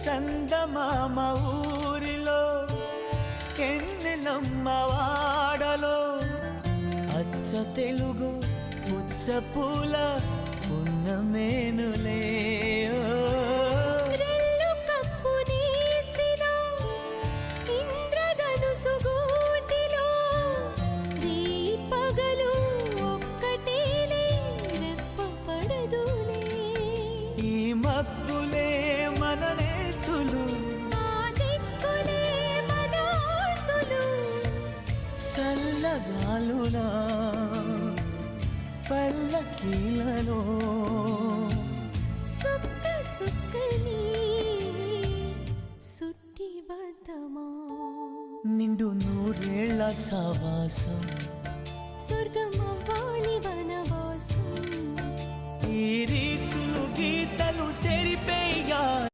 సందమామ ఊరిలో ఎన్నెలమ్మ వాడలో అచ్చ తెలుగు పుచ్చ పూల పున్నమేనులే మబ్బులే మన నేస్తులు చల్లగాలులా పల్లకీలలో సుక్క సుక్కని సుట్టి బద్దమా నిండు నూరేళ్ల సావాసం స్వర్గం